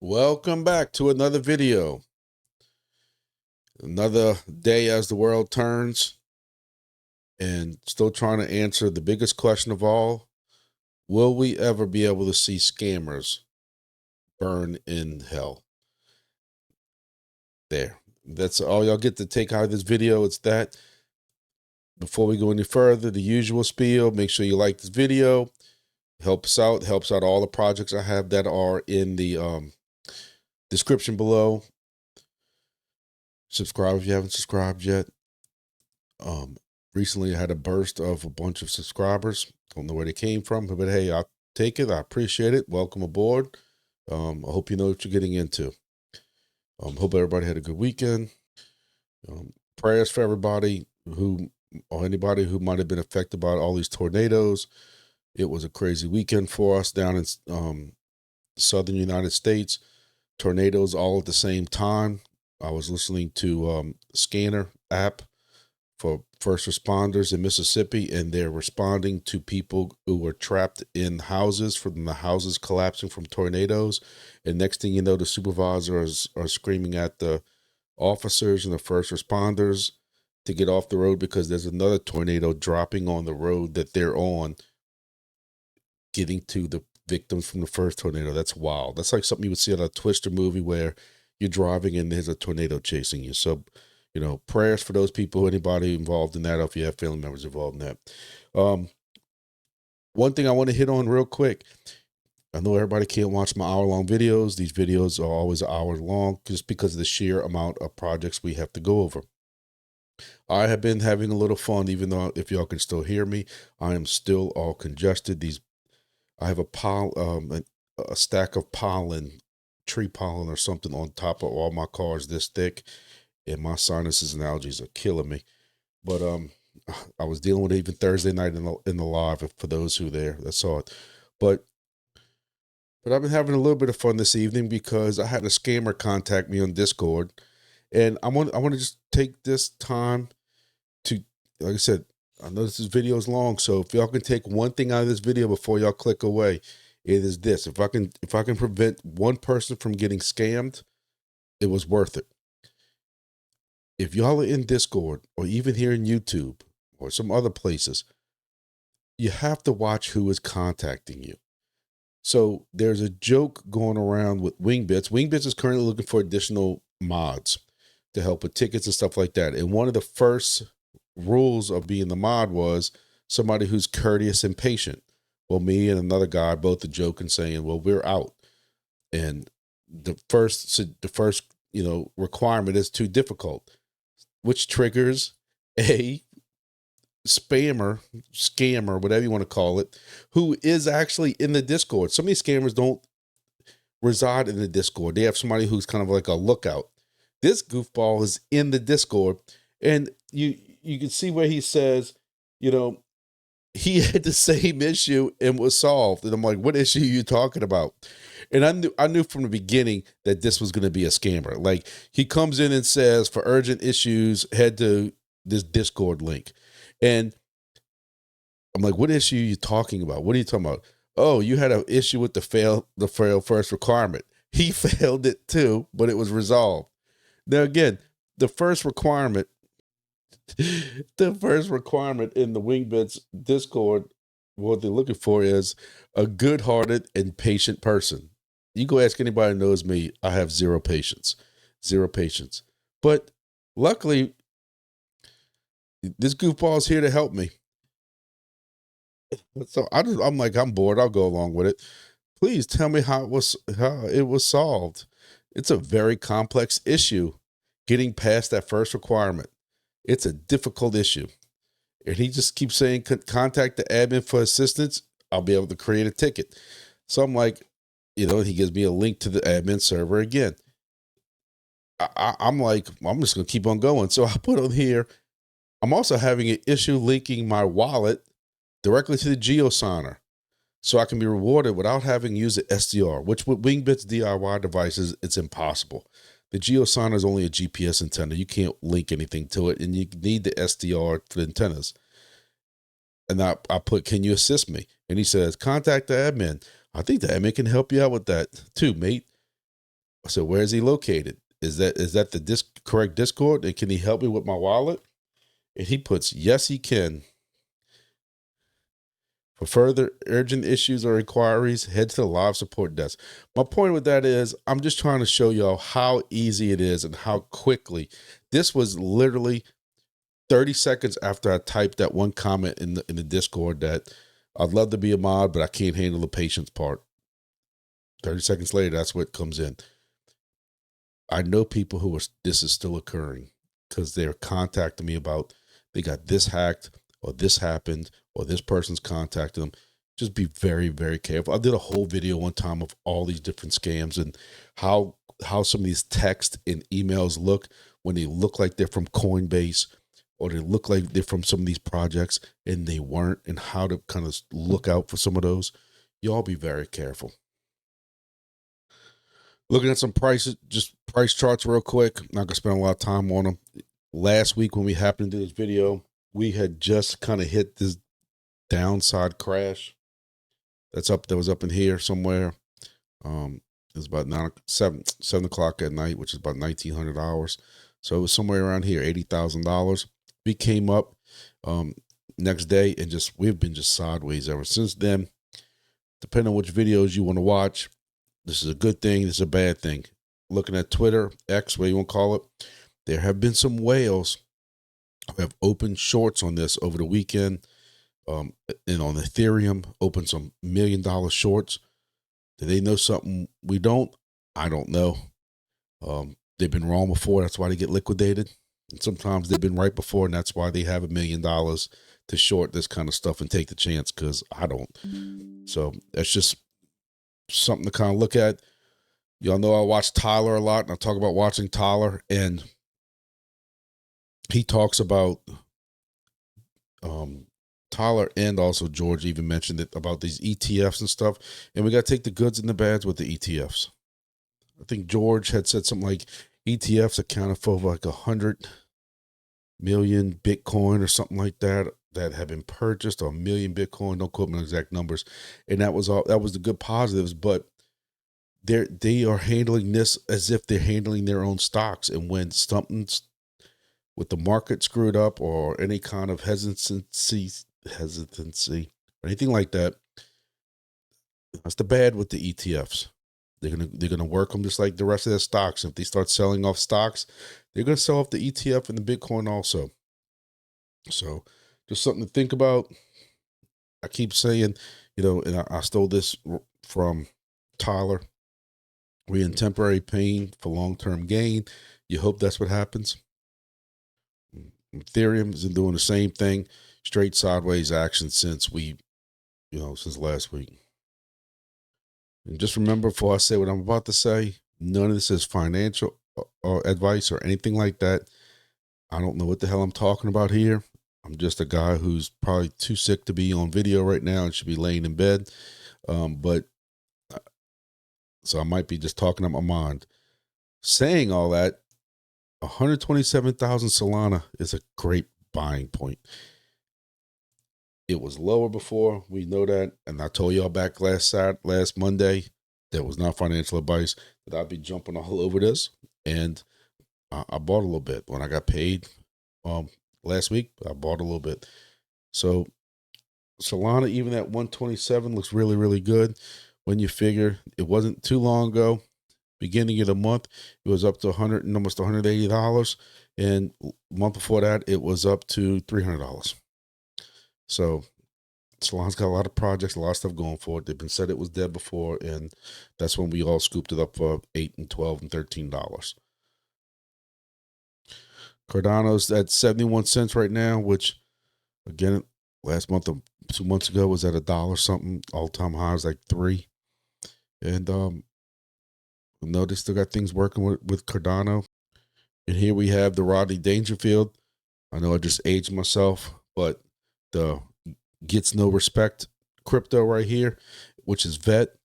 Welcome back to another video. Another day as the world turns, and still trying to answer the biggest question of all. Will we ever be able to see scammers burn in hell? There. That's all y'all get to take out of this video. It's that. Before we go any further, the usual spiel. Make sure you like this video. Helps out all the projects I have that are in the description below. Subscribe if you haven't subscribed yet. Recently I had a burst of a bunch of subscribers. Don't know where they came from, but hey, I'll take it. I appreciate it. Welcome aboard. I hope you know what you're getting into. Hope everybody had a good weekend. Prayers for everybody or anybody who might have been affected by all these tornadoes. It was a crazy weekend for us down in southern United States. Tornadoes all at the same time. I was listening to Scanner app for first responders in Mississippi, and they're responding to people who were trapped in houses from the houses collapsing from tornadoes. And next thing you know, the supervisors are screaming at the officers and the first responders to get off the road because there's another tornado dropping on the road that they're on, getting to the victims from the first tornado. That's wild. That's like something you would see in a Twister movie where you're driving and there's a tornado chasing you. So, you know, prayers for those people, anybody involved in that, or if you have family members involved in that. One thing I want to hit on real quick. I know everybody can't watch my hour-long videos. These videos are always an hour long just because of the sheer amount of projects we have to go over. I have been having a little fun, even though if y'all can still hear me, I am still all congested. I have a stack of pollen, tree pollen or something on top of all my cars this thick, and my sinuses and allergies are killing me. But I was dealing with it even Thursday night in the live for those who that saw it. But I've been having a little bit of fun this evening because I had a scammer contact me on Discord, and I want to just take this time to, like I said, I know this video is long, so if y'all can take one thing out of this video before y'all click away, it is this. If I can prevent one person from getting scammed, it was worth it. If y'all are in Discord or even here in YouTube or some other places, you have to watch who is contacting you. So there's a joke going around with Wingbits. Wingbits is currently looking for additional mods to help with tickets and stuff like that. And one of the first rules of being the mod was somebody who's courteous and patient. Well, me and another guy both a joke and saying, well, we're out. And the first requirement is too difficult, which triggers a scammer, whatever you want to call it, who is actually in the Discord. Some of these scammers don't reside in the Discord. They have somebody who's kind of like a lookout. This goofball is in the Discord, and you can see where he says, you know, he had the same issue and was solved. And I'm like, what issue are you talking about? And I knew from the beginning that this was going to be a scammer. Like, he comes in and says, for urgent issues, head to this Discord link. And I'm like, what issue are you talking about? What are you talking about? Oh, you had an issue with the fail first requirement. He failed it too, but it was resolved. Now, again, the first requirement in the Wingbits Discord, what they're looking for is a good-hearted and patient person. You go ask anybody who knows me, I have zero patience. But luckily, this goofball is here to help me. So I'm like, I'm bored. I'll go along with it. Please tell me how it was solved. It's a very complex issue, getting past that first requirement. It's a difficult issue. And he just keeps saying, contact the admin for assistance. I'll be able to create a ticket. So I'm like, he gives me a link to the admin server again. I'm like, I'm just going to keep on going. So I put on here, I'm also having an issue linking my wallet directly to the GeoSigner so I can be rewarded without having to use an SDR, which with Wingbits DIY devices, it's impossible. The GeoSigner is only a GPS antenna. You can't link anything to it, and you need the SDR for the antennas. And I put, can you assist me? And he says, contact the admin. I think the admin can help you out with that too, mate. I said, where is he located? Is that the correct Discord? And can he help me with my wallet? And he puts, yes, he can. For further urgent issues or inquiries, head to the live support desk. My point with that is I'm just trying to show y'all how easy it is and how quickly. This was literally 30 seconds after I typed that one comment in the Discord that I'd love to be a mod, but I can't handle the patience part. 30 seconds later, that's what comes in. I know people who this is still occurring because they're contacting me about they got this hacked or this happened or this person's contacted them. Just be very, very careful. I did a whole video one time of all these different scams and how some of these texts and emails look when they look like they're from Coinbase or they look like they're from some of these projects and they weren't, and how to kind of look out for some of those. Y'all be very careful. Looking at some prices, just price charts real quick. Not gonna spend a lot of time on them. Last week when we happened to do this video, we had just kind of hit this downside crash. That was up in here somewhere. It was about 7 o'clock at night, which is about 1,900 hours. So it was somewhere around here, $80,000. We came up next day and we've been just sideways ever since then. Depending on which videos you want to watch, this is a good thing, this is a bad thing. Looking at Twitter, X, what you want to call it, there have been some whales who have opened shorts on this over the weekend. And on Ethereum, opened some $1 million shorts. Do they know something we don't? I don't know. They've been wrong before. That's why they get liquidated. And sometimes they've been right before, and that's why they have $1 million to short this kind of stuff and take the chance, because I don't. So that's just something to kind of look at. Y'all know I watch Tyler a lot, and I talk about watching Tyler, and he talks about Tyler, and also George even mentioned it about these ETFs and stuff, and we got to take the goods and the bads with the ETFs. I think George had said something like ETFs accounted for like 100 million Bitcoin or something like that have been purchased, or 1 million Bitcoin. Don't quote me on exact numbers. And that was all. That was the good positives, but they are handling this as if they're handling their own stocks. And when something's with the market screwed up or any kind of hesitancy, anything like that, that's the bad with the ETFs. They're gonna work them just like the rest of their stocks. If they start selling off stocks, they're gonna sell off the ETF and the Bitcoin also. So just something to think about. I keep saying, and I stole this from Tyler. We're in temporary pain for long-term gain. You hope that's what happens. Ethereum is doing the same thing, straight sideways action since last week. And just remember, before I say what I'm about to say, none of this is financial advice or anything like that. I don't know what the hell I'm talking about here. I'm just a guy who's probably too sick to be on video right now and should be laying in bed. So I might be just talking out my mind. Saying all that, 127,000 Solana is a great buying point. It was lower before, we know that, and I told y'all back last Monday, that was not financial advice, that I'd be jumping all over this, and I bought a little bit. When I got paid last week, I bought a little bit. So Solana, even at 127, looks really, really good. When you figure it wasn't too long ago, beginning of the month, it was up to almost $180, and a month before that, it was up to $300. So Solana's got a lot of projects, a lot of stuff going for it. They've been said it was dead before, and that's when we all scooped it up for $8 and $12 and $13. Cardano's at 71 cents right now, which again, last month or 2 months ago was at $1 something. All-time high is like $3. And no, they still got things working with Cardano. And here we have the Rodney Dangerfield. I know I just aged myself, but the gets no respect crypto right here, which is VET.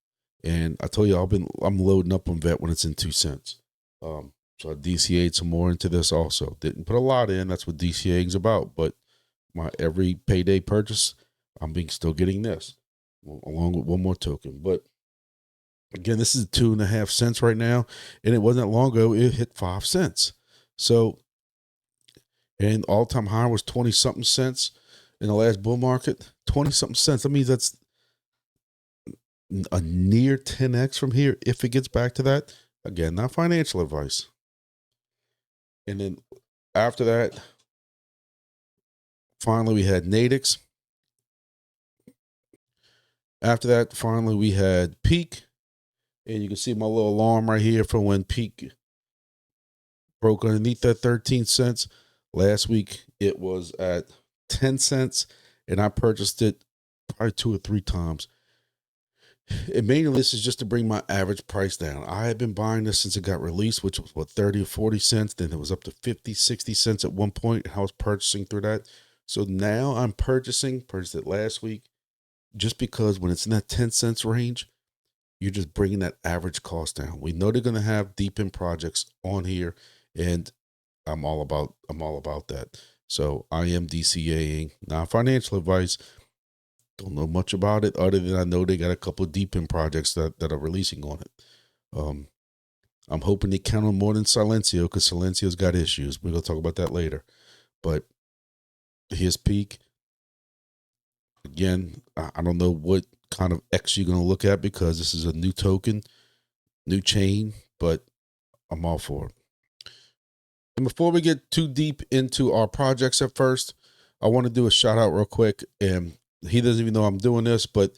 And I told you I'm loading up on VET when it's in 2 cents. So I DCA'd some more into this also. Didn't put a lot in. That's what DCAing is about. But my every payday purchase, I'm still getting this along with one more token. But Again, this is 2.5 cents right now, and it wasn't long ago it hit 5 cents. So, and all-time high was 20 something cents in the last bull market. 20 something cents. That means that's a near 10x from here if it gets back to that. Again, not financial advice. And then after that, finally we had NATIX. After that, finally we had Peak. And you can see my little alarm right here for when Peak broke underneath that 13 cents. Last week it was at 10 cents, and I purchased it probably 2 or 3 times. And mainly this is just to bring my average price down. I have been buying this since it got released, which was what, 30 or 40 cents. Then it was up to 50, 60 cents at one point. I was purchasing through that. So now I'm purchased it last week, just because when it's in that 10 cents range, you're just bringing that average cost down. We know they're going to have deep in projects on here, and I'm all about that. So I am DCAing, not financial advice. Don't know much about it other than I know they got a couple of deep in projects that are releasing on it. I'm hoping they count on more than Silencio, because Silencio's got issues. We're going to talk about that later. But here's Peak. Again, I don't know what kind of X you're going to look at, because this is a new token, new chain, but I'm all for it. And before we get too deep into our projects at first, I want to do a shout out real quick. And he doesn't even know I'm doing this, but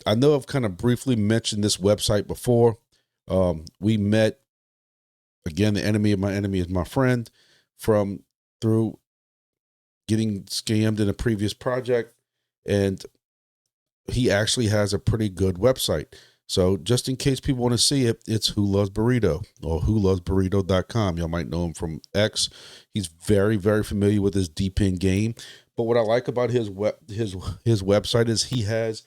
I know I've kind of briefly mentioned this website before. We met, again, the enemy of my enemy is my friend, through getting scammed in a previous project. And he actually has a pretty good website. So just in case people want to see it, it's Who Loves Burrito, or wholovesburrito.com. Y'all might know him from X. He's very, very familiar with this deep in game. But what I like about his website is he has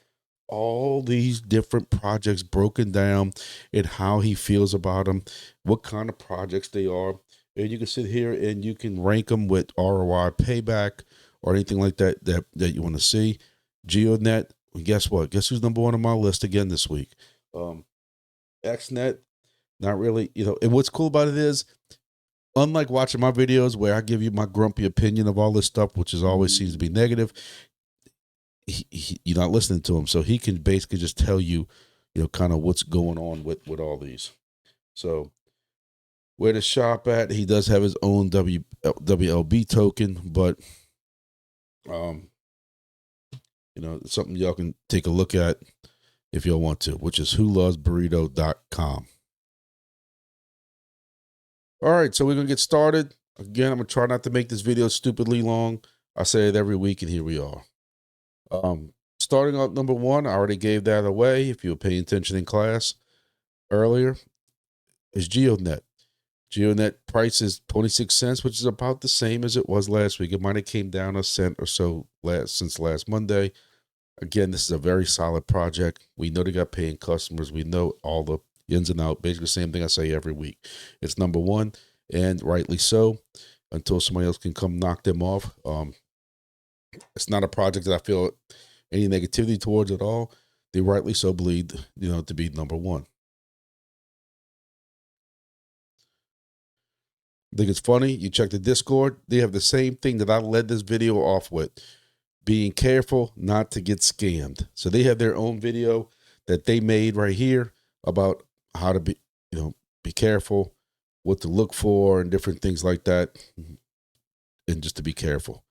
all these different projects broken down and how he feels about them, what kind of projects they are. And you can sit here and you can rank them with ROI payback or anything like that you want to see. GEODNET, guess what? Guess who's number 1 on my list again this week? XNet, not really. And what's cool about it is, unlike watching my videos where I give you my grumpy opinion of all this stuff, which is always seems to be negative, you're not listening to him. So he can basically just tell you, kind of what's going on with all these. So where to shop at, he does have his own WLB token, but it's something y'all can take a look at if y'all want to, which is wholovesburrito.com. All right, so we're going to get started. Again, I'm going to try not to make this video stupidly long. I say it every week, and here we are. Starting out number 1, I already gave that away if you were paying attention in class earlier, is GEODNET. GEODNET price is 26 cents, which is about the same as it was last week. It might have came down a cent or so since last Monday. Again, this is a very solid project. We know they got paying customers. We know all the ins and outs. Basically the same thing I say every week. It's number 1, and rightly so, until somebody else can come knock them off. It's not a project that I feel any negativity towards at all. They rightly so believe, to be number 1. I think it's funny. You check the Discord. They have the same thing that I led this video off with. Being careful not to get scammed. So they have their own video that they made right here about how to be careful, what to look for, and different things like that, and just to be careful.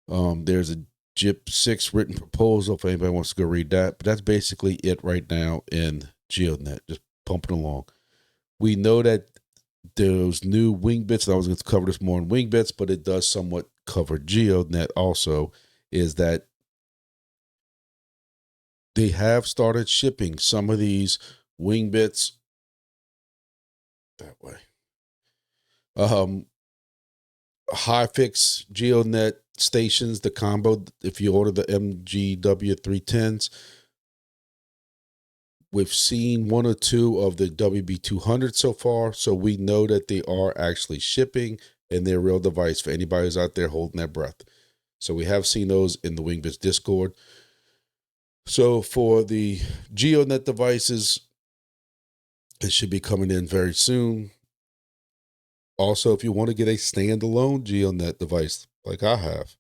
There's a JIP 6 written proposal if anybody wants to go read that, but that's basically it right now in GEODNET, just pumping along. We know that those new Wingbits, and I was going to cover this more in Wingbits, but it does somewhat cover GEODNET also, is that they have started shipping some of these Wingbits that way. High fix GEODNET stations, the combo, if you order the MGW 310s, we've seen 1 or 2 of the WB 200 so far, so we know that they are actually shipping, and they're a real device for anybody who's out there holding their breath. So we have seen those in the Wingbits Discord. So for the GEODNET devices, it should be coming in very soon. Also, if you want to get a standalone GEODNET device like I have,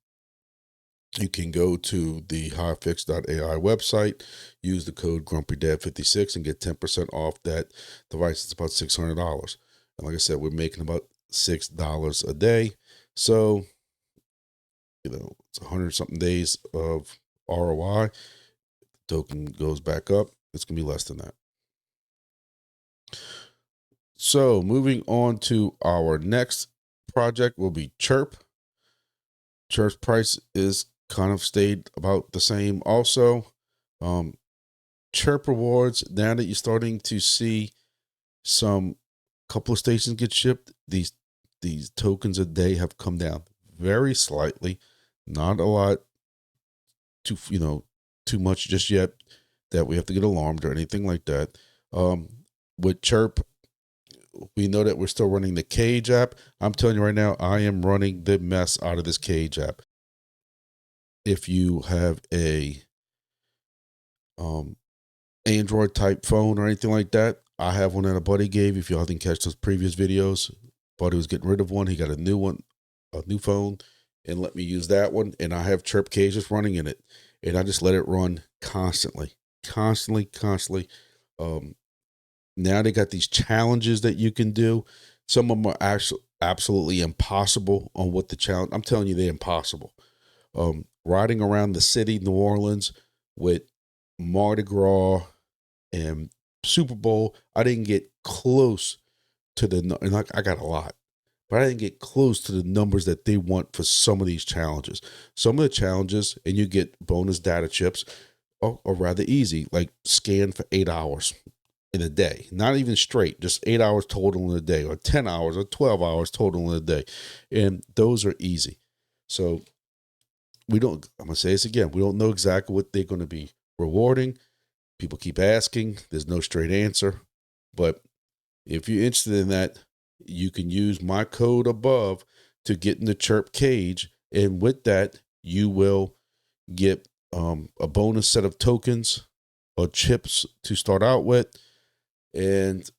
you can go to the highfix.ai website, use the code GrumpyDad56 and get 10% off that device. It's about $600. And like I said, we're making about $6 a day. So, it's 100 something days of ROI. Token goes back up, it's going to be less than that. So moving on to our next project will be Chirp. Chirp's price is kind of stayed about the same also. Chirp rewards, now that you're starting to see some couple of stations get shipped, these tokens a day have come down very slightly. Not a lot too much just yet that we have to get alarmed or anything like that. With Chirp, we know that we're still running the KAGE app. I'm telling you right now, I am running the mess out of this KAGE app. If you have a Android type phone or anything like that, I have one that a buddy gave. If y'all didn't catch those previous videos, buddy was getting rid of one. He got a new one, a new phone, and let me use that one. And I have Chirp KAGE running in it. And I just let it run constantly. Now they got these challenges that you can do. Some of them are actually absolutely impossible on what the challenge. I'm telling you, they're impossible. Riding around the city, New Orleans, with Mardi Gras and Super Bowl, I didn't get close to the, and I got a lot, but I didn't get close to the numbers that they want for some of these challenges. Some of the challenges, and you get bonus data chips, are rather easy, like scan for 8 hours in a day, not even straight, just 8 hours total in a day, or 10 hours or 12 hours total in a day. And those are easy. So I'm going to say this again, we don't know exactly what they're going to be rewarding. People keep asking. There's no straight answer. But if you're interested in that, you can use my code above to get in the Chirp KAGE. And with that, you will get a bonus set of tokens or chips to start out with. And,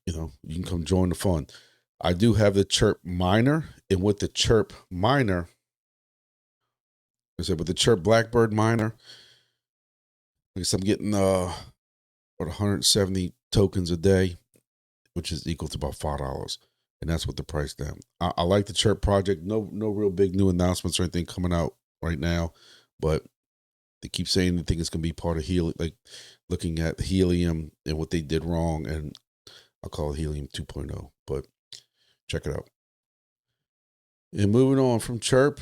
you can come join the fun. I do have the Chirp Miner. And with the Chirp Miner, with the Chirp Blackbird Miner, I guess I'm getting 170 tokens a day, which is equal to about $5. And that's what the price down. I like the Chirp project. No real big new announcements or anything coming out right now, but they keep saying they think it's going to be part of Helium, like looking at Helium and what they did wrong. And I'll call it Helium 2.0, but check it out. And moving on from Chirp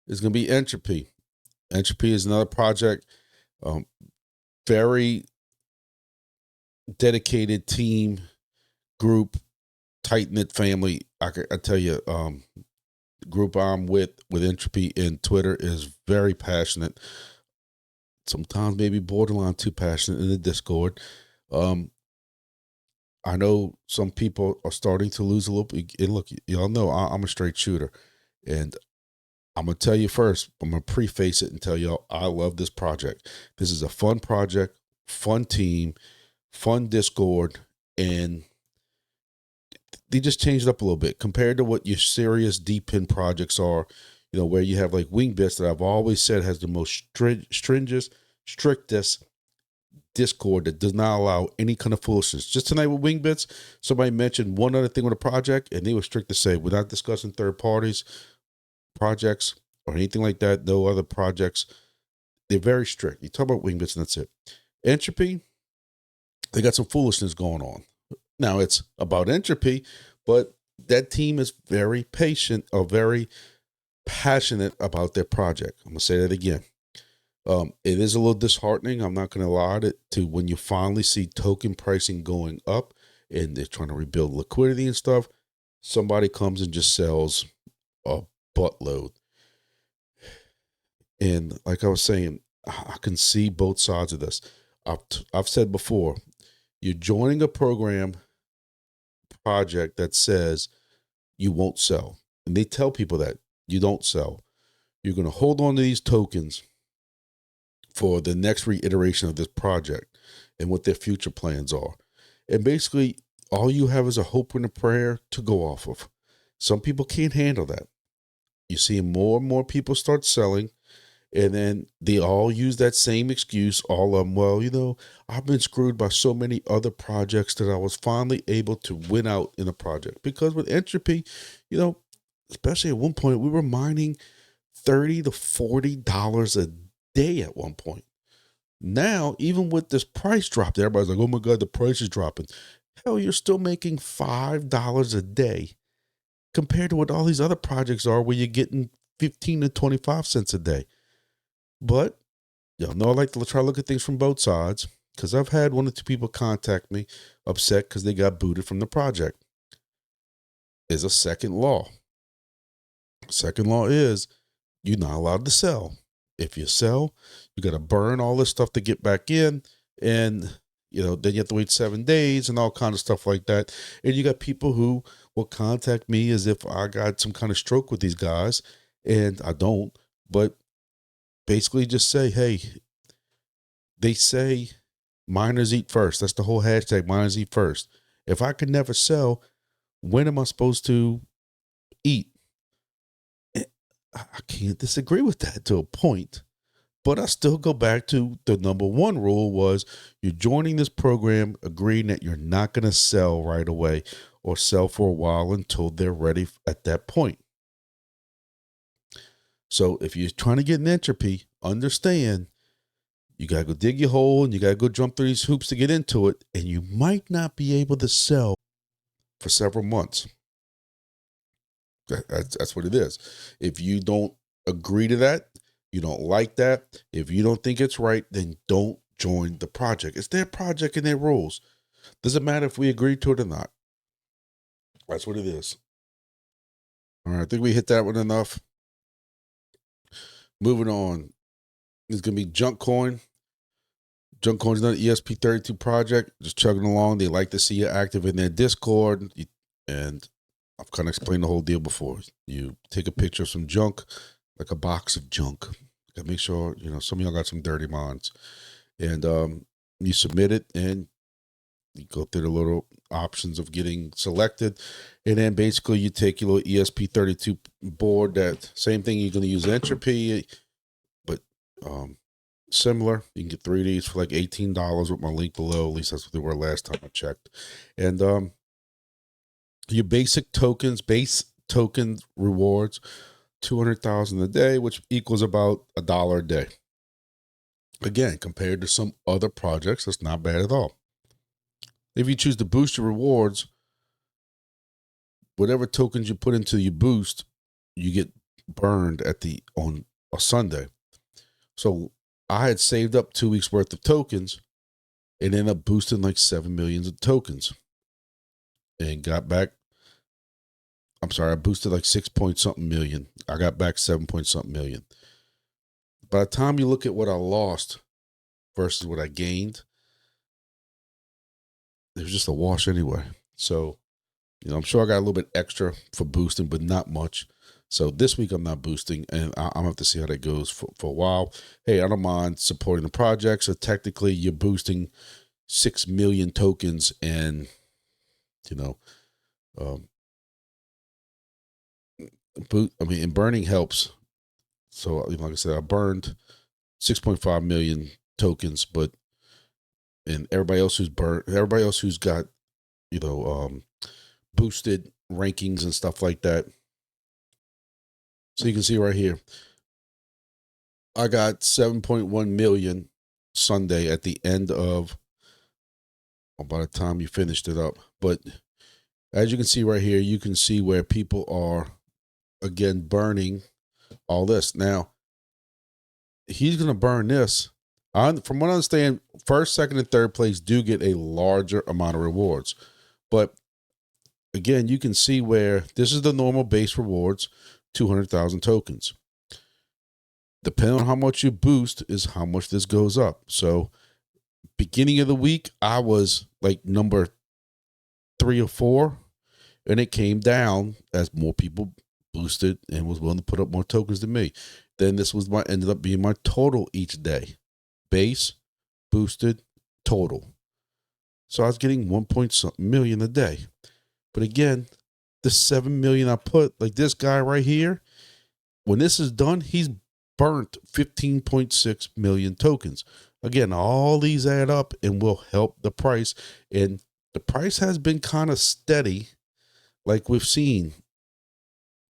is going to be Entropy. Entropy is another project, very dedicated team, group, tight-knit family. I tell you, the group I'm with Entropy in Twitter is very passionate. Sometimes maybe borderline too passionate in the Discord. I know some people are starting to lose a little bit. And look, y'all know I'm a straight shooter. And I'm going to tell you first, I'm going to preface it and tell y'all I love this project. This is a fun project, fun team, fun Discord, and they just changed it up a little bit compared to what your serious deep pin projects are, where you have like Wingbits that I've always said has the most strictest Discord that does not allow any kind of foolishness. Just tonight with Wingbits, somebody mentioned one other thing with a project, and they were strict to say, we're not discussing third parties, projects, or anything like that. No other projects. They're very strict. You talk about Wingbits, and that's it. Entropy, they got some foolishness going on. Now it's about Entropy, but that team is very patient or very passionate about their project. I'm going to say that again. It is a little disheartening. I'm not going to lie to when you finally see token pricing going up and they're trying to rebuild liquidity and stuff. Somebody comes and just sells a buttload. And like I was saying, I can see both sides of this. I've said before, you're joining a project that says you won't sell. And they tell people that you don't sell. You're going to hold on to these tokens for the next reiteration of this project and what their future plans are. And basically, all you have is a hope and a prayer to go off of. Some people can't handle that. You see more and more people start selling, and then they all use that same excuse, all of them. Well, you know, I've been screwed by so many other projects that I was finally able to win out in a project. Because with Entropy, you know, especially at one point, we were mining $30 to $40 a day at one point. Now, even with this price drop, everybody's like, oh my God, the price is dropping. Hell, you're still making $5 a day compared to what all these other projects are where you're getting 15 to 25 cents a day. But y'all know I like to try to look at things from both sides, because I've had 1 or 2 people contact me upset because they got booted from the project. There's a second law. Second law is you're not allowed to sell. If you sell, you got to burn all this stuff to get back in, and you know, then you have to wait 7 days and all kinds of stuff like that. And you got people who will contact me as if I got some kind of stroke with these guys, and I don't. But basically just say, hey, they say miners eat first. That's the whole hashtag, miners eat first. If I could never sell, when am I supposed to eat? I can't disagree with that to a point. But I still go back to the number one rule was you're joining this program agreeing that you're not going to sell right away or sell for a while until they're ready at that point. So if you're trying to get an entropy, understand you got to go dig your hole and you got to go jump through these hoops to get into it. And you might not be able to sell for several months. That's what it is. If you don't agree to that, you don't like that, if you don't think it's right, then don't join the project. It's their project and their rules. Doesn't matter if we agree to it or not. That's what it is. All right, I think we hit that one enough. Moving on. It's going to be Junkcoin. Junkcoin's another ESP32 project. Just chugging along. They like to see you active in their Discord. And I've kind of explained the whole deal before. You take a picture of some junk, like a box of junk. Gotta make sure, you know, some of y'all got some dirty minds. And you submit it and you go through the little options of getting selected. And then basically you take your little ESP32 board, that same thing, you're going to use Entropy, but similar. You can get 3 of these for like $18 with my link below. At least that's what they were last time I checked. And your basic tokens, base token rewards, 200,000 a day, which equals about $1 a day. Again, compared to some other projects, that's not bad at all. If you choose to boost your rewards, whatever tokens you put into your boost, you get burned on a Sunday. So I had saved up 2 weeks worth of tokens and ended up boosting like 7 million of tokens and got back. I'm sorry, I boosted like 6 point something million. I got back 7 point something million. By the time you look at what I lost versus what I gained, it was just a wash anyway. So, you know, I'm sure I got a little bit extra for boosting, but not much. So this week I'm not boosting, and I'm going to have to see how that goes for a while. Hey, I don't mind supporting the project. So technically you're boosting 6 million tokens, and, you know, and burning helps. So, like I said, I burned 6.5 million tokens, and everybody else who's got, you know, boosted rankings and stuff like that. So you can see right here, I got 7.1 million Sunday at the end of, by the time you finished it up. But as you can see right here, you can see where people are, again, burning all this. Now, he's going to burn this. From what I understand, first, second, and third place do get a larger amount of rewards. But again, you can see where this is the normal base rewards, 200,000 tokens. Depending on how much you boost is how much this goes up. So beginning of the week, I was like number 3 or 4, and it came down as more people boosted and was willing to put up more tokens than me. then this was my ended up being my total each day. Base, boosted, total. So I was getting 1.something million a day. But again, the 7 million I put, like this guy right here, when this is done, he's burnt 15.6 million tokens. Again, all these add up and will help the price. And the price has been kind of steady, like we've seen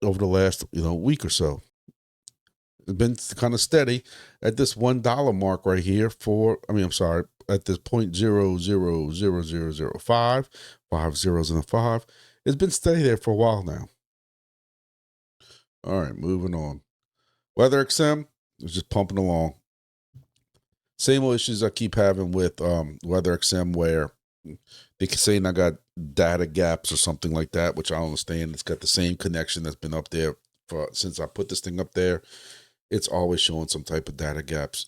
over the last week or so. It's been kind of steady at this $1 mark right here at this 0.000005, 5 zeros and a 5. It's been steady there for a while now. All right, moving on. WeatherXM is just pumping along. Same old issues I keep having with WeatherXM, where they keep saying I got data gaps or something like that, which I don't understand. It's got the same connection that's been up there since I put this thing up there. It's always showing some type of data gaps.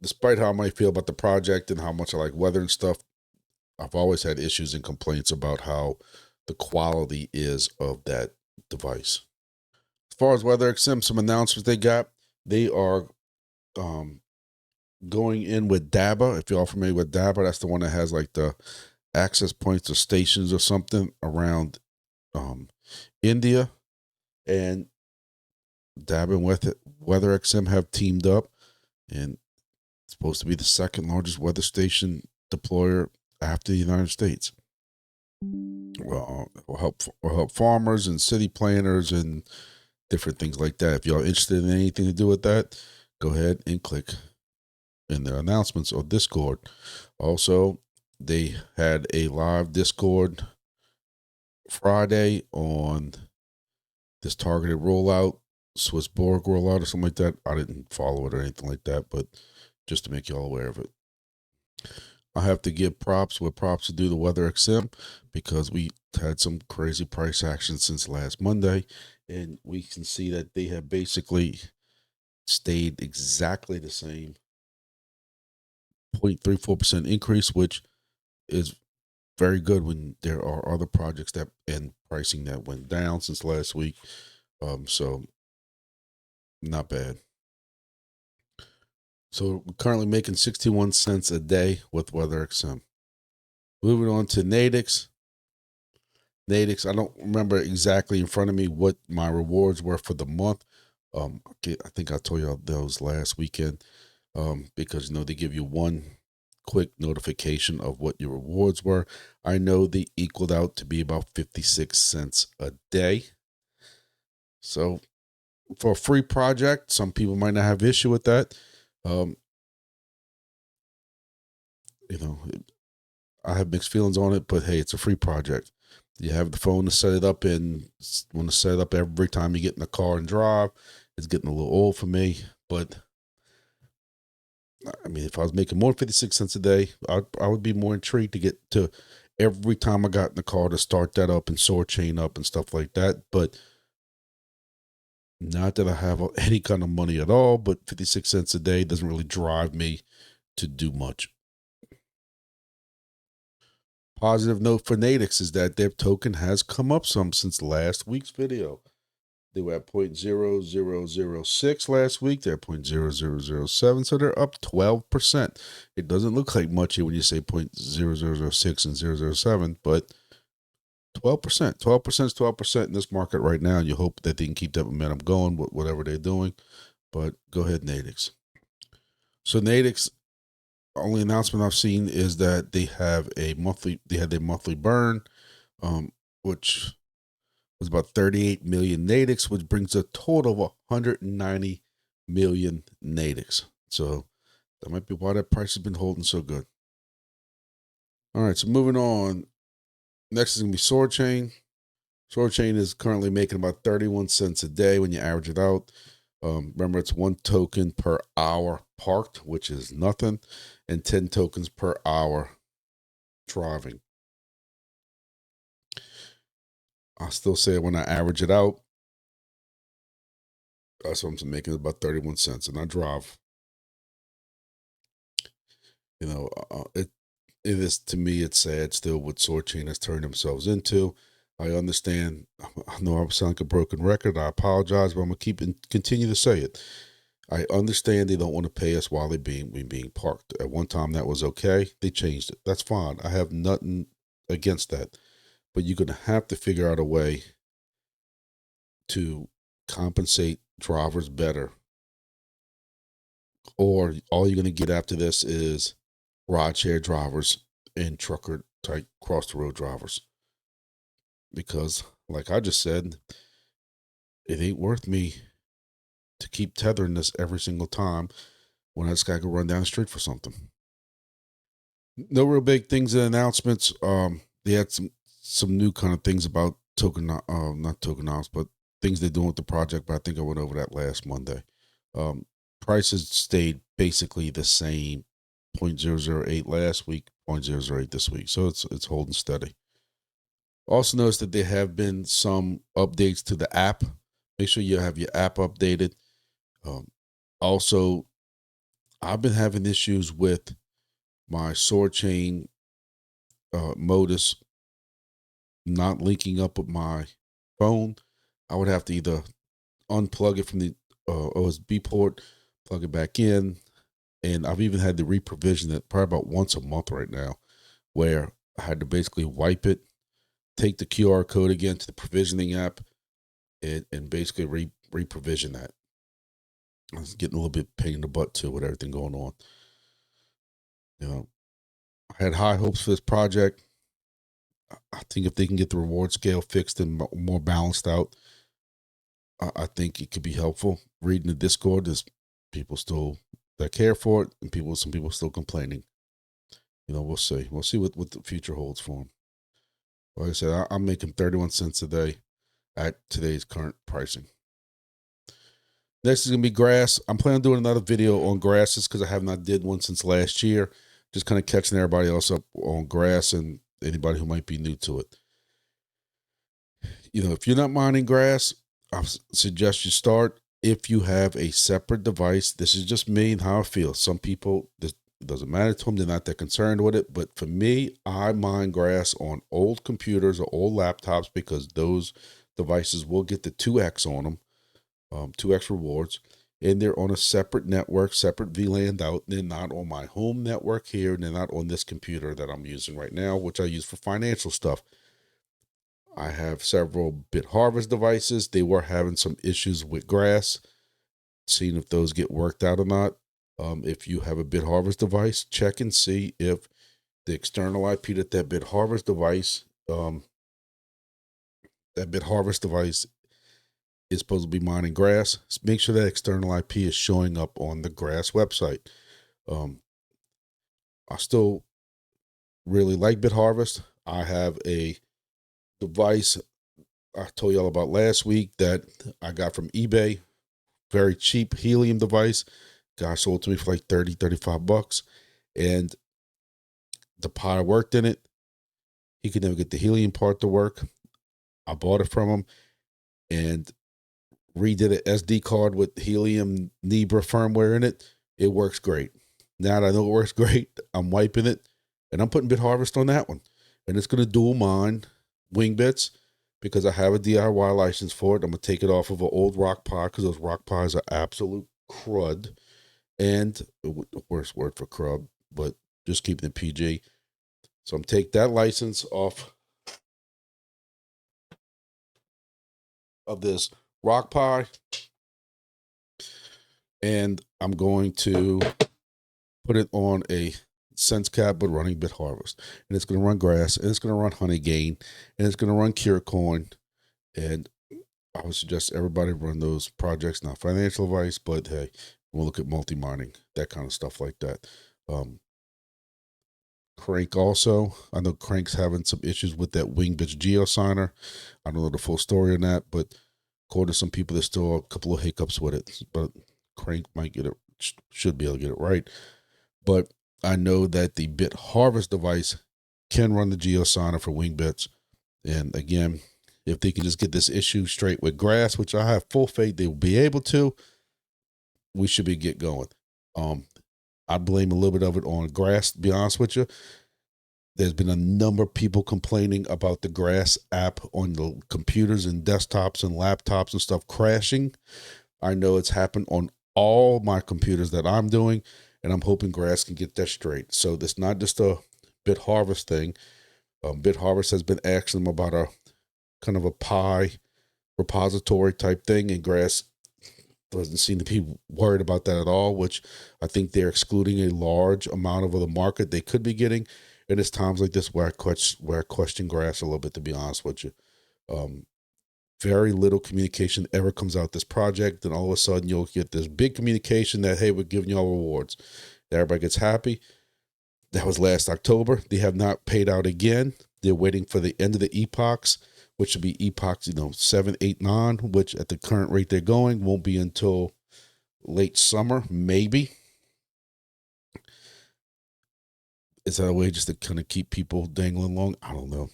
Despite how I might feel about the project and how much I like weather and stuff, I've always had issues and complaints about how the quality is of that device. As far as WeatherXM, some announcements they are going in with DABA. If y'all familiar with DABA, that's the one that has like the access points or stations or something around India. And DABA and WeatherXM have teamed up, and it's supposed to be the second largest weather station deployer after the United States. Well, it will help farmers and city planners and different things like that. If y'all interested in anything to do with that, go ahead and click in their announcements or Discord. Also, they had a live Discord Friday on this targeted rollout, Swiss Borg rollout or something like that. I didn't follow it or anything like that, but just to make y'all aware of it. I have to give props where props to do the WeatherXM, because we had some crazy price action since last Monday, and we can see that they have basically stayed exactly the same 0.34% increase, which is very good when there are other projects and pricing that went down since last week. So not bad. So we're currently making 61 cents a day with WeatherXM. Moving on to NATIX. NATIX, I don't remember exactly in front of me what my rewards were for the month. I think I told you those last weekend, because they give you one quick notification of what your rewards were. I know they equaled out to be about 56 cents a day. So for a free project, some people might not have issue with that. I have mixed feelings on it, but hey, it's a free project. You have the phone to set it up and want to set it up every time you get in the car and drive. It's getting a little old for me, but I mean, if I was making more than 56 cents a day, I would be more intrigued to get to every time I got in the car to start that up and Soarchain up and stuff like that. But not that I have any kind of money at all, but 56 cents a day doesn't really drive me to do much. Positive note for NATIX is that their token has come up some since last week's video. They were at 0.0006 last week. They're at 0.0007, so they're up 12%. It doesn't look like much here when you say 0.0006 and 007, but 12%. 12% is 12% in this market right now, and you hope that they can keep that momentum going with whatever they're doing. But go ahead, NATIX. So NATIX, only announcement I've seen is that they had their monthly burn, which was about 38 million NATIX, which brings a total of 190 million NATIX. So that might be why that price has been holding so good. All right, so moving on. Next is going to be Soarchain. Soarchain is currently making about 31 cents a day when you average it out. Remember, it's 1 token per hour parked, which is nothing, and 10 tokens per hour driving. I still say when I average it out, that's what I'm making, about 31 cents, and I drive. It is, to me, it's sad still what Soarchain has turned themselves into. I understand. I know I sound like a broken record. I apologize, but I'm going to continue to say it. I understand they don't want to pay us while we being parked. At one time, that was okay. They changed it. That's fine. I have nothing against that. But you're going to have to figure out a way to compensate drivers better. Or all you're going to get after this is rideshare drivers and trucker type cross the road drivers. Because, like I just said, it ain't worth me to keep tethering this every single time when I just got to go run down the street for something. No real big things and announcements. They had some new kind of things about not tokenomics, but things they're doing with the project. But I think I went over that last Monday. Prices stayed basically the same, 0.008 last week, 0.008 this week. So it's holding steady. Also notice that there have been some updates to the app. Make sure you have your app updated. Also, I've been having issues with my Soarchain Motus not linking up with my phone. I would have to either unplug it from the OSB port, plug it back in, and I've even had to reprovision it probably about once a month right now, where I had to basically wipe it, take the QR code again to the provisioning app, and basically reprovision that. I was getting a little bit pain in the butt too with everything going on. You know, I had high hopes for this project. I think if they can get the reward scale fixed and more balanced out, I think it could be helpful. Reading the Discord, there's people still that care for it, and some people still complaining. You know, we'll see. We'll see what the future holds for them. Like I said, I'm making 31 cents a day at today's current pricing. Next is going to be grass. I'm planning on doing another video on grasses because I have not did one since last year. Just kind of catching everybody else up on grass and anybody who might be new to it. You know, if you're not mining grass, I suggest you start. If you have a separate device, this is just me and how I feel. Some people, it doesn't matter to them. They're not that concerned with it. But for me, I mine grass on old computers or old laptops because those devices will get the 2x on them. 2x rewards, and they're on a separate network, separate VLAN out. They're not on my home network here, and they're not on this computer that I'm using right now, which I use for financial stuff. I have several BitHarvest devices. They were having some issues with grass, seeing if those get worked out or not. If you have a BitHarvest device, check and see if the external IP that BitHarvest device is supposed to be mining grass. Make sure that external IP is showing up on the grass website. I still really like BitHarvest. I have a device I told y'all about last week that I got from eBay. Very cheap Helium device. Guy sold to me for like 30, 35 bucks. And the pi worked in it. He could never get the Helium part to work. I bought it from him and redid an SD card with Helium Nebra firmware in it. It works great. Now that I know it works great, I'm wiping it and I'm putting BitHarvest on that one. And it's going to dual mine Wingbits because I have a DIY license for it. I'm going to take it off of an old rock pie because those rock pies are absolute crud. And the worst word for crud, but just keeping it PG. So I'm take that license off of this rock pie, and I'm going to put it on a sense cap but running BitHarvest, and it's going to run grass, and it's going to run Honeygain, and it's going to run Chirp, and I would suggest everybody run those projects. Not financial advice, but hey, we'll look at multi-mining, that kind of stuff like that. Crank also. I know Crank's having some issues with that Wingbits geosigner. I don't know the full story on that, but according to some people, there's still a couple of hiccups with it. But Crank might get it, should be able to get it right. But I know that the BitHarvest device can run the geosigner for Wingbits. And again, if they can just get this issue straight with grass, which I have full faith they will be able to, we should be get going. I blame a little bit of it on grass, to be honest with you. There's been a number of people complaining about the Grass app on the computers and desktops and laptops and stuff crashing. I know it's happened on all my computers that I'm doing, and I'm hoping Grass can get that straight. So it's not just a BitHarvest thing. BitHarvest has been asking them about a kind of a Pi repository type thing, and Grass doesn't seem to be worried about that at all, which I think they're excluding a large amount of the market they could be getting. And it's times like this where I question Grass a little bit, to be honest with you. Very little communication ever comes out this project, and all of a sudden you'll get this big communication that, hey, we're giving y'all rewards. Everybody gets happy. That was last October. They have not paid out again. They're waiting for the end of the epochs, which should be epochs, 7, 8, 9, which at the current rate they're going won't be until late summer, maybe. Is that a way just to kind of keep people dangling along? I don't know.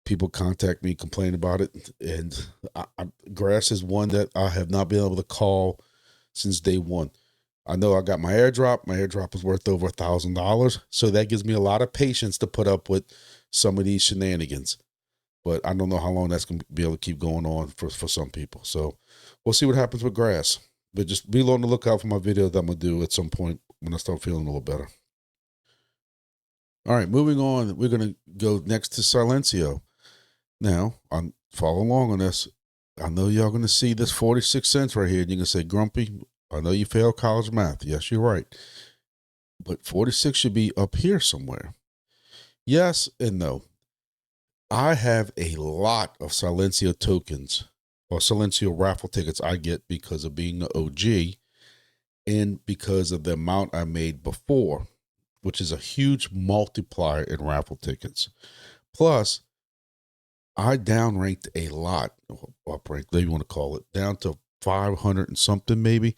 People contact me, complain about it, and Grass is one that I have not been able to call since day one. I know I got my airdrop. My airdrop is worth over $1,000, so that gives me a lot of patience to put up with some of these shenanigans. But I don't know how long that's going to be able to keep going on for some people. So we'll see what happens with Grass. But just be on the lookout for my video that I'm going to do at some point when I start feeling a little better. All right, moving on. We're going to go next to Silencio. Now, I'm following along on this. I know y'all going to see this 46 cents right here. And you're going to say, Grumpy, I know you failed college math. Yes, you're right. But 46 should be up here somewhere. Yes and no. I have a lot of Silencio tokens or Silencio raffle tickets I get because of being the OG and because of the amount I made before, which is a huge multiplier in raffle tickets. Plus, I downranked a lot, upranked, whatever you want to call it, down to 500 and something maybe,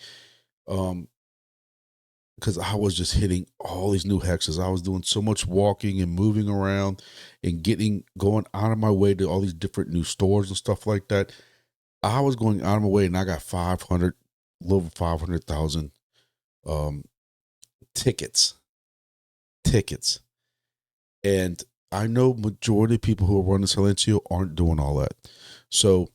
because I was just hitting all these new hexes. I was doing so much walking and moving around and going out of my way to all these different new stores and stuff like that. I was going out of my way, and I got 500, a little over 500,000 tickets. And I know majority of people who are running Silencio aren't doing all that. So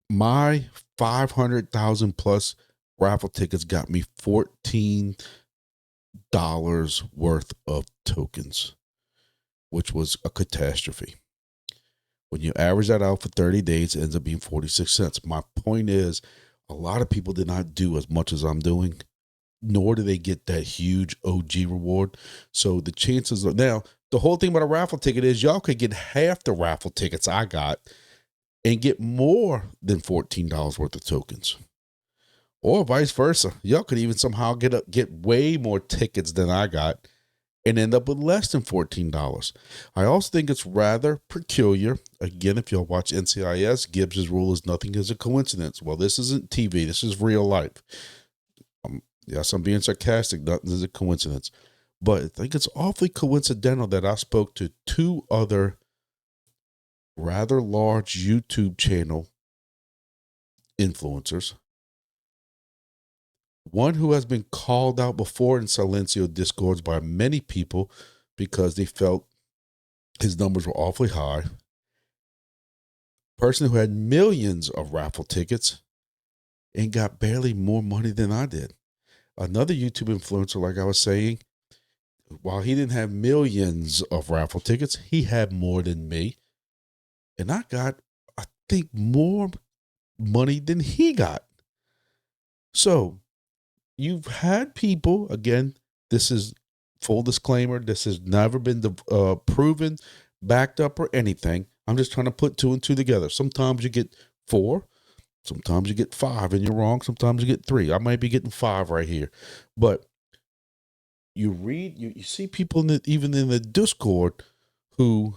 my 500,000 plus raffle tickets got me $14 worth of tokens, which was a catastrophe. When you average that out for 30 days, it ends up being 46 cents. My point is, a lot of people did not do as much as I'm doing, nor do they get that huge OG reward. So the chances are, now, the whole thing about a raffle ticket is y'all could get half the raffle tickets I got and get more than $14 worth of tokens. Or vice versa. Y'all could even somehow get way more tickets than I got and end up with less than $14. I also think it's rather peculiar. Again, if y'all watch NCIS, Gibbs's rule is nothing is a coincidence. Well, this isn't TV. This is real life. Yes, I'm being sarcastic. Nothing is a coincidence. But I think it's awfully coincidental that I spoke to two other rather large YouTube channel influencers. One who has been called out before in Silencio Discords by many people because they felt his numbers were awfully high. Person who had millions of raffle tickets and got barely more money than I did. Another YouTube influencer, like I was saying, while he didn't have millions of raffle tickets, he had more than me. And I got, I think, more money than he got. So you've had people, again, this is full disclaimer, this has never been proven, backed up, or anything. I'm just trying to put two and two together. Sometimes you get 4, sometimes you get 5 and you're wrong. Sometimes you get 3. I might be getting 5 right here. But you read, you see people even in the Discord who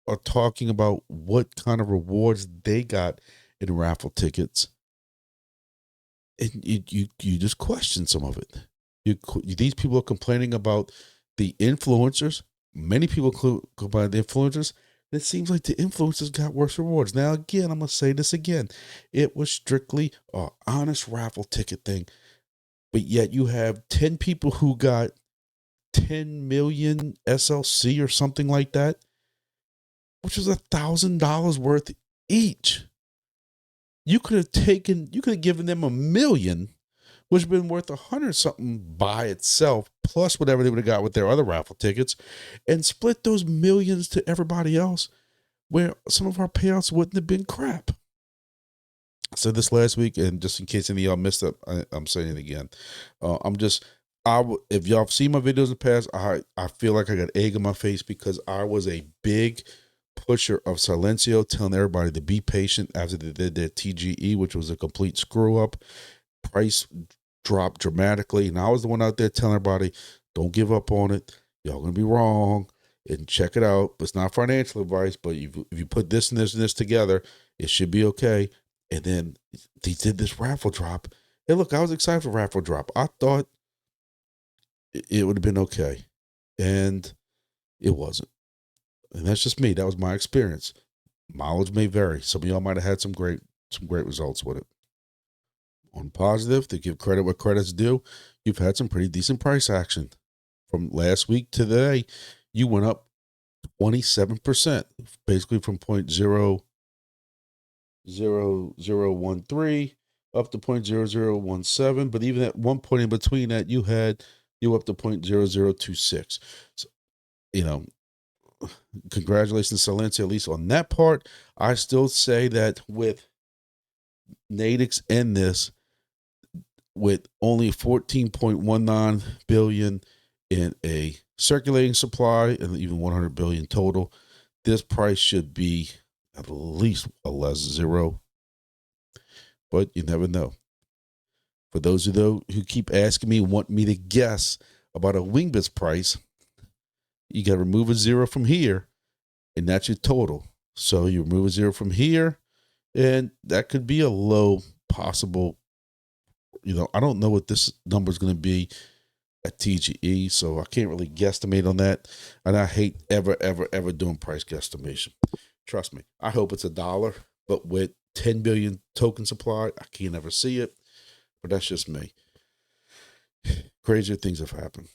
are talking about what kind of rewards they got in raffle tickets. And you just question some of it. These people are complaining about the influencers. Many people complain about the influencers. And it seems like the influencers got worse rewards. Now, again, I'm going to say this again. It was strictly an honest raffle ticket thing. But yet you have 10 people who got 10 million SLC or something like that, which was $1,000 worth each. You could have given them $1 million, which would have been worth 100 something by itself, plus whatever they would have got with their other raffle tickets, and split those millions to everybody else, where some of our payouts wouldn't have been crap. I said this last week, and just in case any of y'all missed it, I'm saying it again. If y'all have seen my videos in the past, I feel like I got egg in my face because I was a big pusher of Silencio, telling everybody to be patient after they did their TGE, which was a complete screw up. Price dropped dramatically, and I was the one out there telling everybody, don't give up on it. Y'all gonna be wrong, and check it out. It's not financial advice, but if you put this and this and this together, it should be okay. And then they did this raffle drop. And look, I was excited for raffle drop. I thought it would have been okay, and it wasn't. And that's just me. That was my experience. Mileage may vary. Some of y'all might have had some great results with it. On positive, to give credit what credit's due, you've had some pretty decent price action. From last week to today, you went up 27%, basically from 0.00013 up to 0.0017. But even at one point in between that, you up to 0.0026. So, congratulations, Silencio, at least on that part. I still say that with NATIX and this, with only 14.19 billion in a circulating supply and even 100 billion total, this price should be at least a less zero. But you never know. For those of you who keep asking me, want me to guess about a Wingbits price, you got to remove a zero from here, and that's your total. So you remove a zero from here, and that could be a low possible. I don't know what this number is going to be at TGE, so I can't really guesstimate on that. And I hate ever doing price guesstimation. Trust me, I hope it's $1, but with 10 billion token supply, I can't ever see it. But that's just me. Crazier things have happened.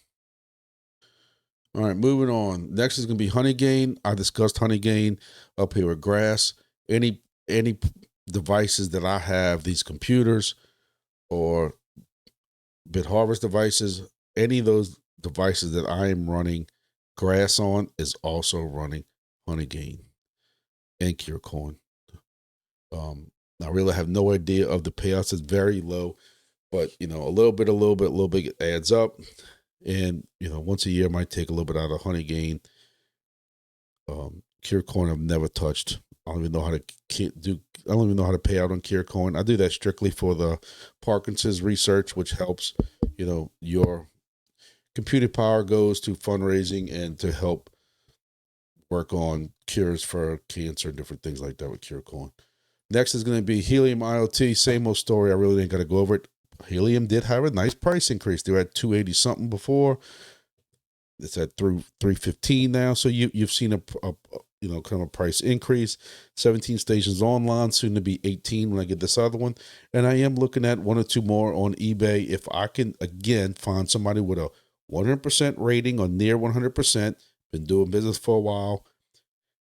All right, moving on. Next is going to be Honeygain. I discussed Honeygain up here with Grass. Any devices that I have, these computers or BitHarvest devices, any of those devices that I am running Grass on is also running Honeygain and Curecoin. I really have no idea of the payouts. It's very low, but a little bit adds up. And once a year, I might take a little bit out of Honeygain. Curecoin I've never touched. I don't even know how to pay out on Curecoin. I do that strictly for the Parkinson's research, which helps. Your computer power goes to fundraising and to help work on cures for cancer and different things like that with Curecoin. Next is going to be Helium IoT. Same old story. I really ain't got to go over it. Helium did have a nice price increase. They were at 280 something before. It's at 315 now. So you've seen a kind of a price increase. 17 stations online, soon to be 18 when I get this other one. And I am looking at one or two more on eBay. If I can, again, find somebody with a 100% rating or near 100%, been doing business for a while,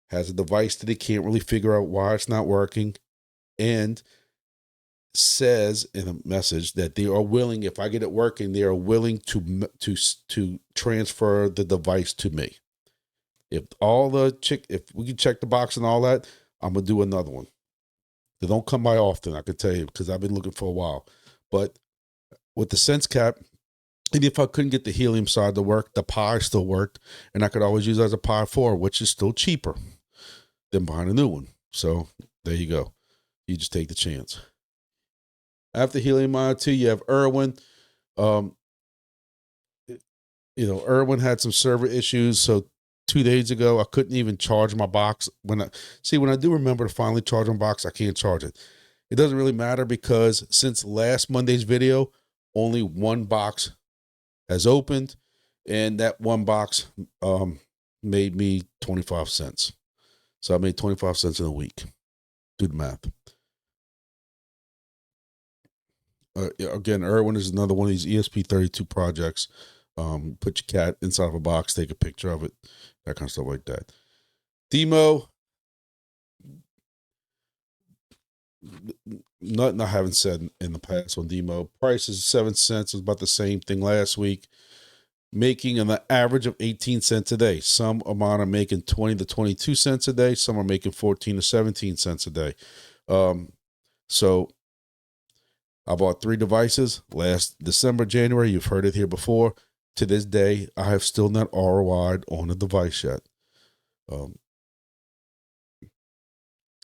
has a device that they can't really figure out why it's not working, and says in a message that they are willing, if I get it working, they are willing to transfer the device to me. If we can check the box and all that, I'm gonna do another one. They don't come by often, I can tell you, because I've been looking for a while. But with the sense cap, and if I couldn't get the Helium side to work, the Pi still worked, and I could always use it as a Pi 4, which is still cheaper than buying a new one. So there you go. You just take the chance. After Helium IoT, you have Irwin. Irwin had some server issues. So 2 days ago, I couldn't even charge my box. When I do remember to finally charge my box, I can't charge it. It doesn't really matter because since last Monday's video, only one box has opened, and that one box made me 25 cents. So I made 25 cents in a week. Do the math. Again, Irwin is another one of these ESP32 projects. Put your cat inside of a box, take a picture of it, that kind of stuff like that. DIMO, nothing I haven't said in the past on DIMO. Price is 7 cents. It was about the same thing last week. Making an average of 18 cents a day. Some amount are making 20 to 22 cents a day. Some are making 14 to 17 cents a day. So I bought 3 devices last December, January. You've heard it here before. To this day, I have still not ROI'd on a device yet.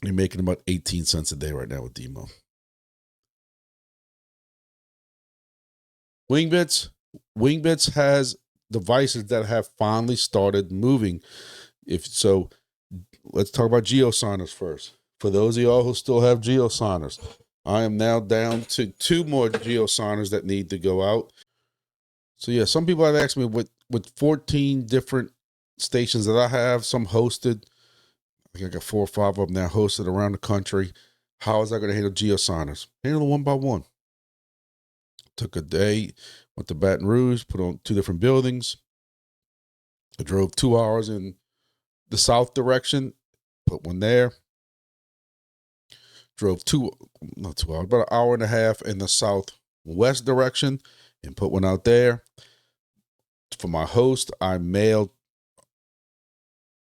You're making about 18 cents a day right now with DIMO. Wingbits has devices that have finally started moving. Let's talk about GeoSigners first. For those of y'all who still have GeoSigners, I am now down to 2 more GeoSigners that need to go out. So yeah, some people have asked me with 14 different stations that I have, some hosted. I think I got 4 or 5 of them now hosted around the country. How is that going to handle GeoSigners? Handle them one by one. Took a day, went to Baton Rouge, put on 2 different buildings. I drove 2 hours in the south direction, put one there. Drove not 2 hours, about an hour and a half in the southwest direction and put one out there. For my host, I mailed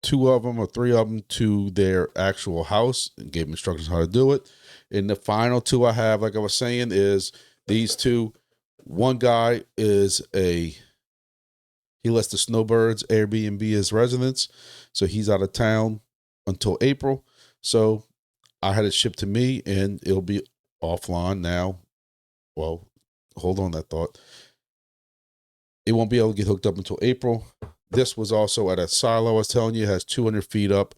2 of them or 3 of them to their actual house and gave them instructions how to do it. And the final 2 I have, like I was saying, is these 2. One guy he lets the snowbirds Airbnb his residence. So he's out of town until April. So I had it shipped to me and it'll be offline now. Well, hold on that thought. It won't be able to get hooked up until April. This was also at a silo. I was telling you, it has 200 feet up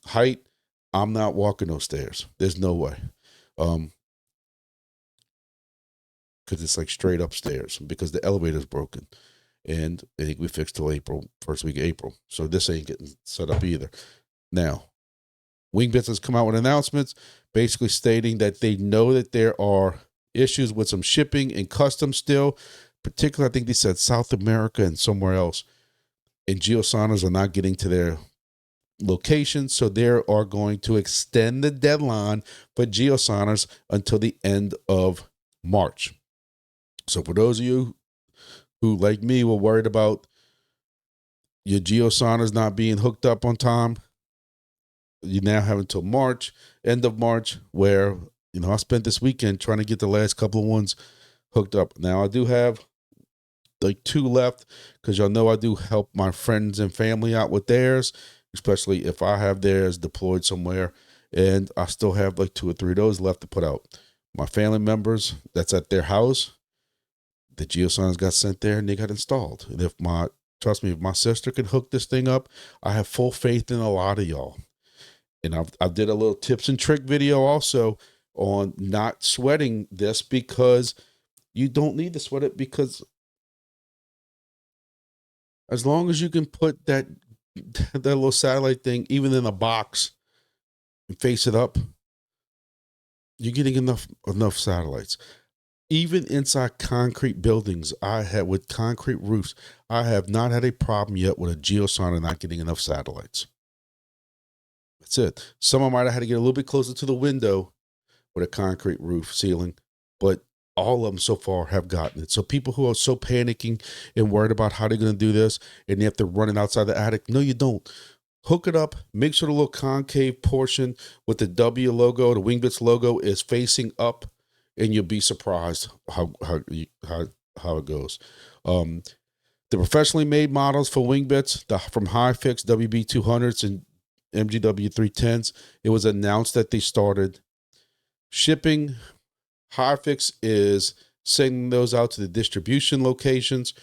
height. I'm not walking those stairs. There's no way. Because it's like straight upstairs because the elevator's broken. And I think we fixed till April, first week of April. So this ain't getting set up either. Now, Wingbits has come out with announcements basically stating that they know that there are issues with some shipping and customs still. Particularly, I think they said South America and somewhere else. And GeoSigners are not getting to their location. So they are going to extend the deadline for GeoSigners until the end of March. So for those of you who, like me, were worried about your GeoSigners not being hooked up on time, you now have until March, end of March, where, I spent this weekend trying to get the last couple of ones hooked up. Now, I do have like 2 left because y'all know I do help my friends and family out with theirs, especially if I have theirs deployed somewhere. And I still have like 2 or 3 of those left to put out. My family members, that's at their house. The GeoSigners got sent there and they got installed. And trust me, if my sister can hook this thing up, I have full faith in a lot of y'all. And I did a little tips and trick video also on not sweating this, because you don't need to sweat it, because as long as you can put that little satellite thing even in a box and face it up, you're getting enough satellites. Even inside concrete buildings, with concrete roofs, I have not had a problem yet with a GeoSigner not getting enough satellites. That's it. Some of them might have had to get a little bit closer to the window with a concrete roof ceiling, but all of them so far have gotten it. So people who are so panicking and worried about how they're going to do this and they have to run it outside the attic, no, you don't. Hook it up. Make sure the little concave portion with the W logo, the Wingbits logo, is facing up, and you'll be surprised how it goes. The professionally made models for Wingbits, from HiFix WB200s and MGW310s, it was announced that they started shipping. HiFix is sending those out to the distribution locations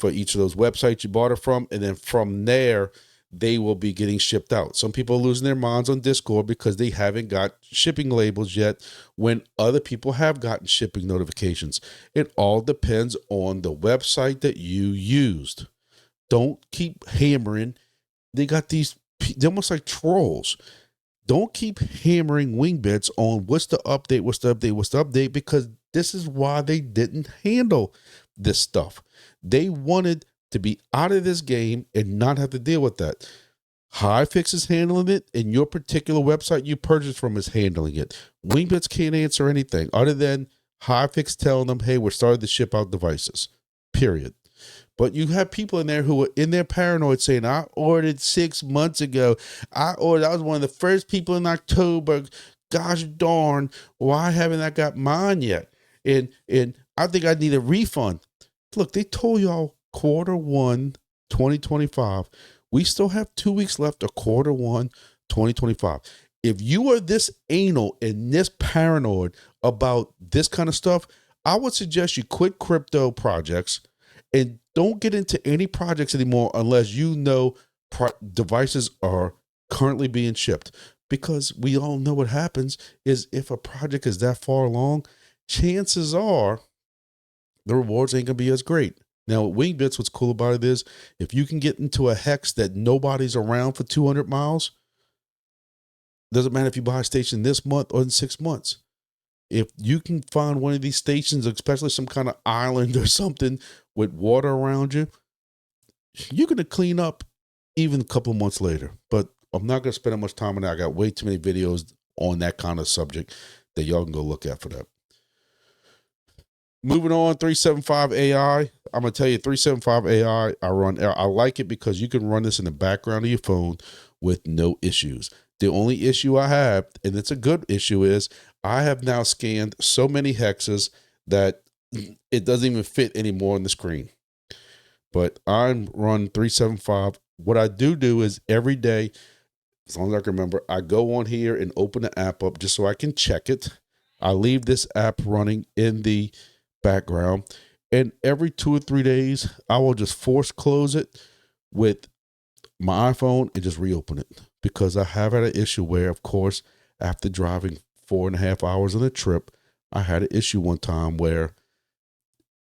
for each of those websites you bought it from, and then from there, they will be getting shipped out. Some people are losing their minds on Discord because they haven't got shipping labels yet when other people have gotten shipping notifications. It all depends on the website that you used. Don't keep hammering. They're almost like trolls. Don't keep hammering Wingbits on what's the update, because this is why they didn't handle this stuff. They wanted to be out of this game and not have to deal with that. Hivefix is handling it, and your particular website you purchased from is handling it. Wingbits can't answer anything other than Hivefix telling them, hey, we're starting to ship out devices, period. But you have people in there who are in their paranoid saying, I ordered 6 months ago. I was one of the first people in October. Gosh darn, why haven't I got mine yet? And I think I need a refund. Look, they told y'all Q1 2025. We still have 2 weeks left of Q1 2025. If you are this anal and this paranoid about this kind of stuff, I would suggest you quit crypto projects and don't get into any projects anymore unless you know devices are currently being shipped. Because we all know what happens is if a project is that far along, chances are the rewards ain't going to be as great. Now, with Wingbits, what's cool about it is if you can get into a hex that nobody's around for 200 miles, doesn't matter if you buy a station this month or in 6 months. If you can find one of these stations, especially some kind of island or something with water around you, you're going to clean up even a couple of months later. But I'm not going to spend that much time on that. I got way too many videos on that kind of subject that y'all can go look at for that. Moving on, 375 AI. I'm going to tell you, 375 AI, I like it because you can run this in the background of your phone with no issues. The only issue I have, and it's a good issue, is I have now scanned so many hexes that it doesn't even fit anymore on the screen. But I'm run 375. What I do is every day, as long as I can remember, I go on here and open the app up just so I can check it. I leave this app running in the background, and every 2 or 3 days, I will just force close it with my iPhone and just reopen it, because I have had an issue where, of course, after driving 4.5 hours on a trip, I had an issue one time where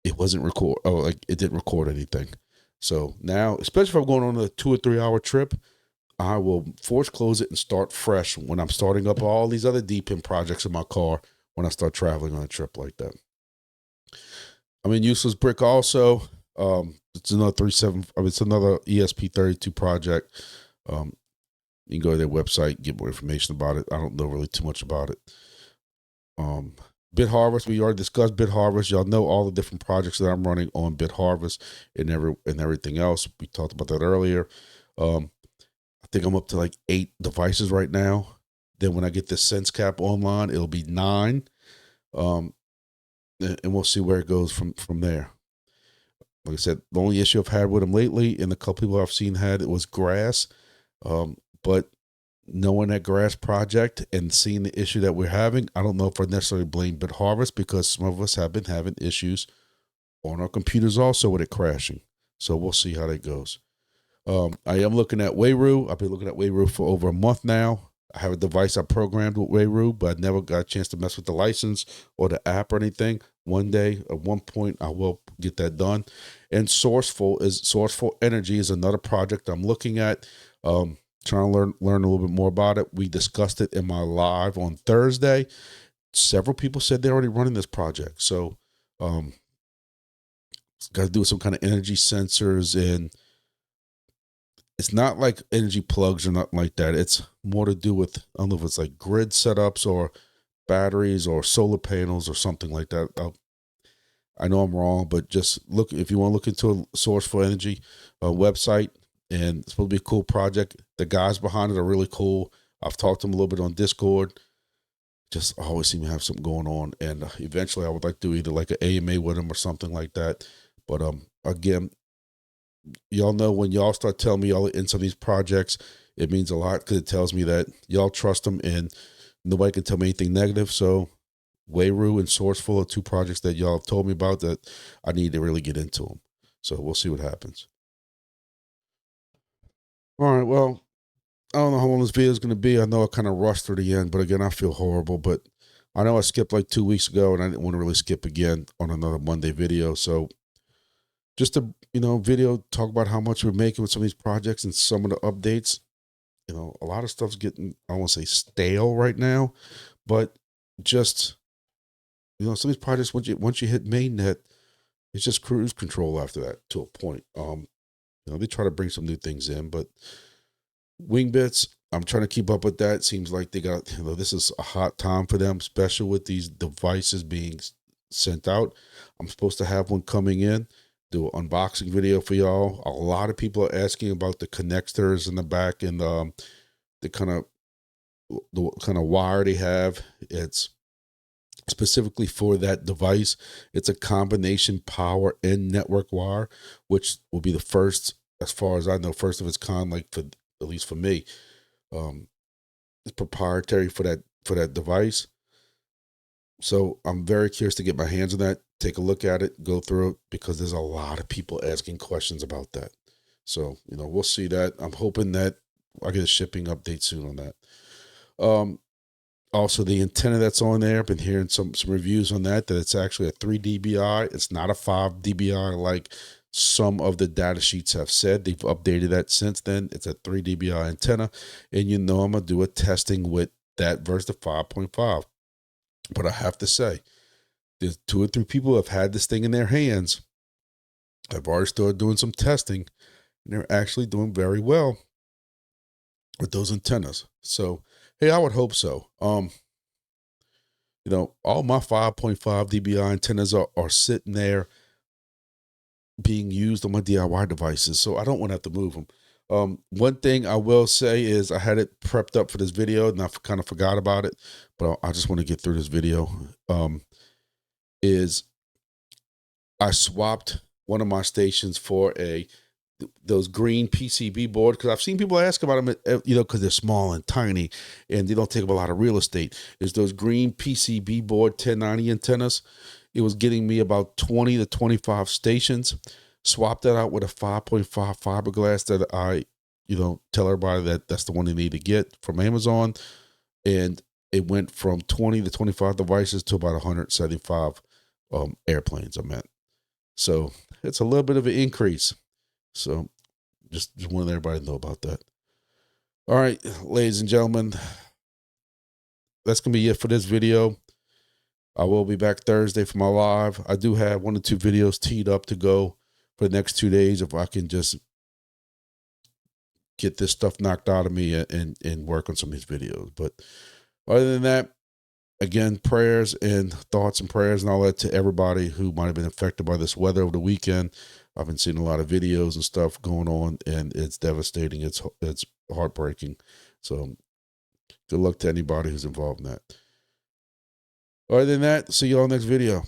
it wasn't it didn't record anything. So now, especially if I'm going on a 2 or 3 hour trip, I will force close it and start fresh when I'm starting up all these other DPIM projects in my car when I start traveling on a trip like that. I mean, Useless Brick also. It's another it's another ESP32 project. You can go to their website, get more information about it. I don't know really too much about it. BitHarvest, we already discussed BitHarvest. Y'all know all the different projects that I'm running on BitHarvest and everything else. We talked about that earlier. I think I'm up to like 8 devices right now. Then when I get this sense cap online, it'll be 9. And we'll see where it goes from there. Like I said, the only issue I've had with them lately, and a couple people I've seen had, it was grass. But knowing that grass project and seeing the issue that we're having, I don't know if I necessarily blame BitHarvest, because some of us have been having issues on our computers also with it crashing. So we'll see how that goes. I am looking at WAYRU. I've been looking at WAYRU for over a month now. I have a device I programmed with WAYRU, but I never got a chance to mess with the license or the app or anything. One day, at one point, I will get that done. And Sourceful Energy is another project I'm looking at. Trying to learn a little bit more about it. We discussed it in my live on Thursday. Several people said they're already running this project. So it's got to do with some kind of energy sensors, and it's not like energy plugs or nothing like that. It's more to do with, I don't know if it's like grid setups or batteries or solar panels or something like that. I know I'm wrong, but just look, if you want to look into a Sourceful Energy website, and it's supposed to be a cool project. The guys behind it are really cool. I've talked to them a little bit on Discord. Just always seem to have something going on. And eventually I would like to do either like an AMA with them or something like that. But again, y'all know when y'all start telling me y'all in some of these projects, it means a lot, because it tells me that y'all trust them and nobody can tell me anything negative. So WAYRU and Sourceful are 2 projects that y'all have told me about that I need to really get into them. So we'll see what happens. All right, well, I don't know how long this video is going to be. I know I kind of rushed through the end, but again, I feel horrible. But I know I skipped like 2 weeks ago, and I didn't want to really skip again on another Monday video. So just a video talk about how much we're making with some of these projects and some of the updates. A lot of stuff's getting, I don't want to say stale right now, but just some of these projects, once you hit mainnet, it's just cruise control after that to a point. They try to bring some new things in, but Wingbits, I'm trying to keep up with that. Seems like they got, this is a hot time for them, especially with these devices being sent out. I'm supposed to have one coming in, do an unboxing video for y'all. A lot of people are asking about the connectors in the back and the kind of wire they have. It's specifically for that device. It's a combination power and network wire, which will be the first, as far as I know, first of its kind, like for, at least for me. It's proprietary for that device. So I'm very curious to get my hands on that, take a look at it, go through it, because there's a lot of people asking questions about that. So, we'll see that. I'm hoping that I'll get a shipping update soon on that. Also, the antenna that's on there, I've been hearing some reviews on that it's actually a 3 dBi. It's not a 5 dBi like some of the data sheets have said. They've updated that since then. It's a 3 dBi antenna, and I'm going to do a testing with that versus the 5.5. But I have to say, there's 2 or 3 people who have had this thing in their hands. I've already started doing some testing, and they're actually doing very well with those antennas. So, hey, I would hope so. All my 5.5 dBi antennas are sitting there being used on my DIY devices, so I don't want to have to move them. One thing I will say is I had it prepped up for this video, and I kind of forgot about it, but I just want to get through this video. Is I swapped one of my stations for those green PCB board, because I've seen people ask about them, because they're small and tiny and they don't take up a lot of real estate. Is those green PCB board 1090 antennas. It was getting me about 20 to 25 stations. Swapped that out with a 5.5 fiberglass that I, tell everybody that's the one they need to get from Amazon. And it went from 20 to 25 devices to about 175 airplanes, I meant. So it's a little bit of an increase. So just wanted everybody to know about that. All right, ladies and gentlemen, that's going to be it for this video. I will be back Thursday for my live. I do have 1 or 2 videos teed up to go for the next 2 days if I can just get this stuff knocked out of me and work on some of these videos. But other than that, again, prayers and thoughts and prayers and all that to everybody who might have been affected by this weather over the weekend. I've been seeing a lot of videos and stuff going on, and it's devastating. It's heartbreaking. So good luck to anybody who's involved in that. Other than that, see you all next video.